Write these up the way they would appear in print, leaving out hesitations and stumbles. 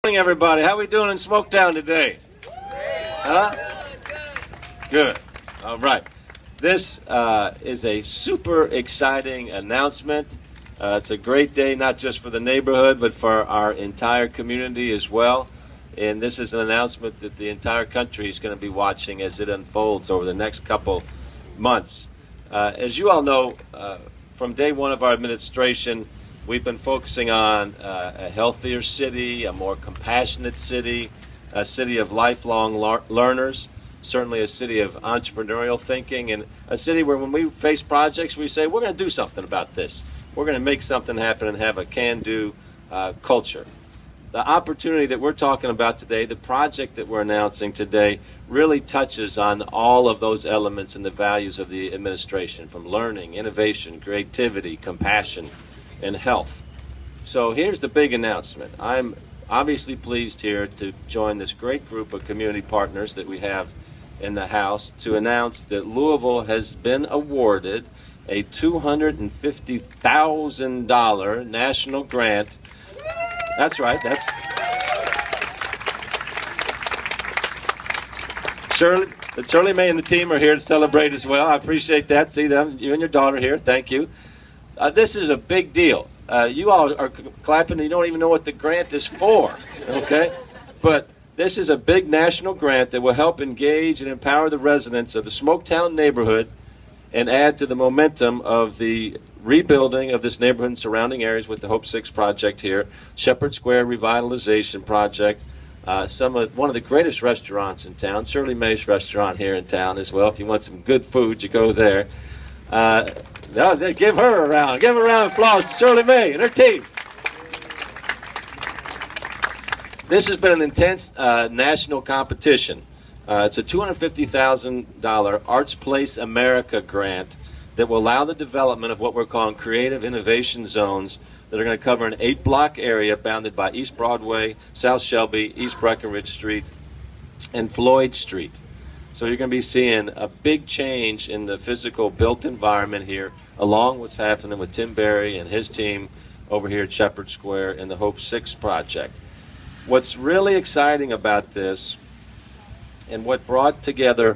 Morning, everybody. How we doing in Smoketown today? Huh? Good. All right. This is a super exciting announcement. It's a great day, not just for the neighborhood, but for our entire community as well. And this is an announcement that the entire country is going to be watching as it unfolds over the next couple months. As you all know, from day one of our administration, we've been focusing on a healthier city, a more compassionate city, a city of lifelong learners, certainly a city of entrepreneurial thinking, and a city where when we face projects, we say, we're going to do something about this. We're going to make something happen and have a can-do culture. The opportunity that we're talking about today, the project that we're announcing today, really touches on all of those elements and the values of the administration, from learning, innovation, creativity, compassion, and health. So here's the big announcement. I'm obviously pleased here to join this great group of community partners that we have in the House to announce that Louisville has been awarded a $250,000 national grant. That's right. That's Shirley May and the team are here to celebrate as well. I appreciate that. See them, you and your daughter here. Thank you. This is a big deal. You all are clapping and you don't even know what the grant is for, okay? But this is a big national grant that will help engage and empower the residents of the Smoketown neighborhood and add to the momentum of the rebuilding of this neighborhood and surrounding areas with the Hope 6 project here, Shepherd Square Revitalization Project, one of the greatest restaurants in town, Shirley May's restaurant here in town as well. If you want some good food, you go there. Give her a round. Give her a round of applause to Shirley May and her team. This has been an intense national competition. It's a $250,000 Arts Place America grant that will allow the development of what we're calling creative innovation zones that are going to cover an 8-block area bounded by East Broadway, South Shelby, East Breckenridge Street, and Floyd Street. So you're going to be seeing a big change in the physical built environment here, along with what's happening with Tim Berry and his team over here at Shepherd Square and the Hope 6 project. What's really exciting about this, and what brought together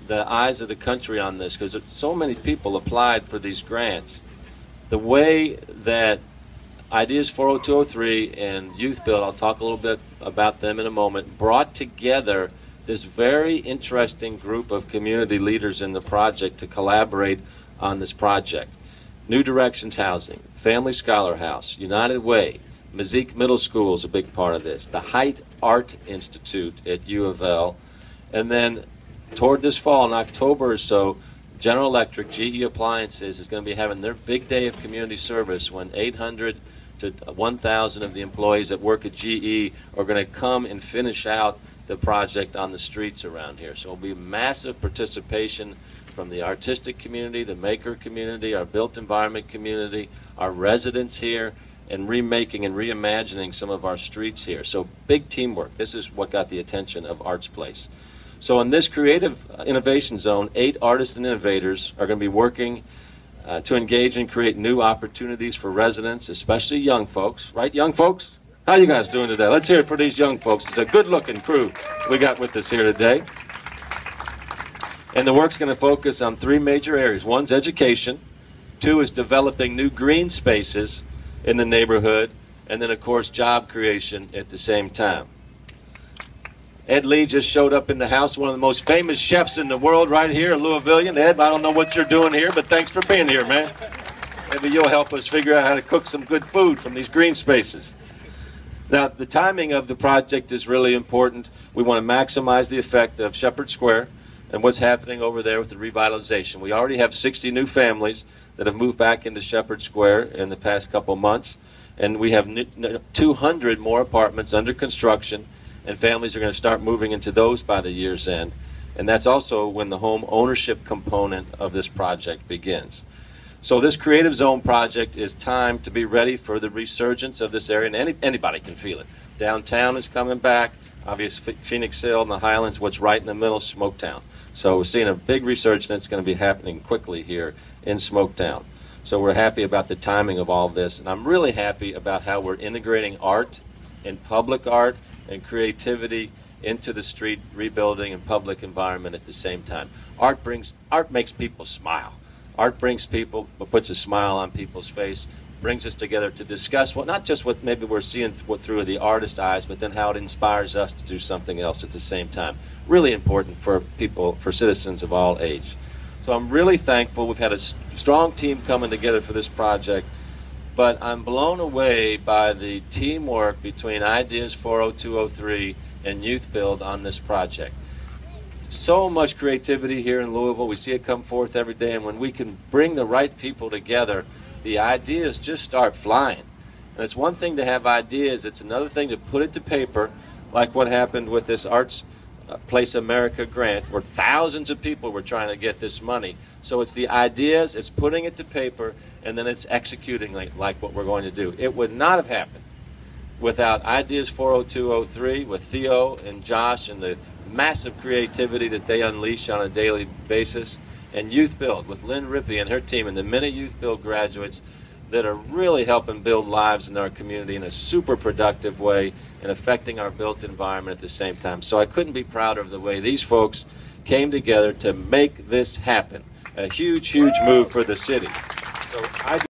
the eyes of the country on this, because so many people applied for these grants, the way that Ideas 40203 and Youth Build, I'll talk a little bit about them in a moment, brought together this very interesting group of community leaders in the project to collaborate on this project. New Directions Housing, Family Scholar House, United Way, Mazik Middle School is a big part of this, the Height Art Institute at U of L, and then toward this fall, in October or so, General Electric, GE Appliances, is going to be having their big day of community service when 800 to 1,000 of the employees that work at GE are going to come and finish out the project on the streets around here. So it will be massive participation from the artistic community, the maker community, our built environment community, our residents here, and remaking and reimagining some of our streets here. So big teamwork. This is what got the attention of Arts Place. So in this creative innovation zone, 8 artists and innovators are going to be working to engage and create new opportunities for residents, especially young folks. Right, young folks? How you guys doing today? Let's hear it for these young folks. It's a good-looking crew we got with us here today. And the work's going to focus on 3 major areas. One's education. 2 is developing new green spaces in the neighborhood. And then, of course, job creation at the same time. Ed Lee just showed up in the house, one of the most famous chefs in the world right here, a Louisvillian. Ed, I don't know what you're doing here, but thanks for being here, man. Maybe you'll help us figure out how to cook some good food from these green spaces. Now, the timing of the project is really important. We want to maximize the effect of Shepherd Square and what's happening over there with the revitalization. We already have 60 new families that have moved back into Shepherd Square in the past couple months, and we have 200 more apartments under construction, and families are going to start moving into those by the year's end. And that's also when the home ownership component of this project begins. So this Creative Zone project is timed to be ready for the resurgence of this area, and anybody can feel it. Downtown is coming back. Obviously, Phoenix Hill and the Highlands, what's right in the middle, Smoketown. So we're seeing a big resurgence that's going to be happening quickly here in Smoketown. So we're happy about the timing of all of this, and I'm really happy about how we're integrating art in public art and creativity into the street rebuilding and public environment at the same time. Art makes people smile. Art brings people, puts a smile on people's face, brings us together to discuss not just what maybe we're seeing through the artist's eyes, but then how it inspires us to do something else at the same time. Really important for people, for citizens of all age. So I'm really thankful. We've had a strong team coming together for this project, but I'm blown away by the teamwork between Ideas 40203 and Youth Build on this project. So much creativity here in Louisville. We see it come forth every day, and when we can bring the right people together, the ideas just start flying. And it's one thing to have ideas, it's another thing to put it to paper, like what happened with this Arts Place America grant, where thousands of people were trying to get this money. So it's the ideas, it's putting it to paper, and then it's executing like what we're going to do. It would not have happened without Ideas 40203, with Theo and Josh and the massive creativity that they unleash on a daily basis, and Youth Build with Lynn Rippey and her team and the many Youth Build graduates that are really helping build lives in our community in a super productive way and affecting our built environment at the same time. So I couldn't be prouder of the way these folks came together to make this happen. A huge, huge move for the city. So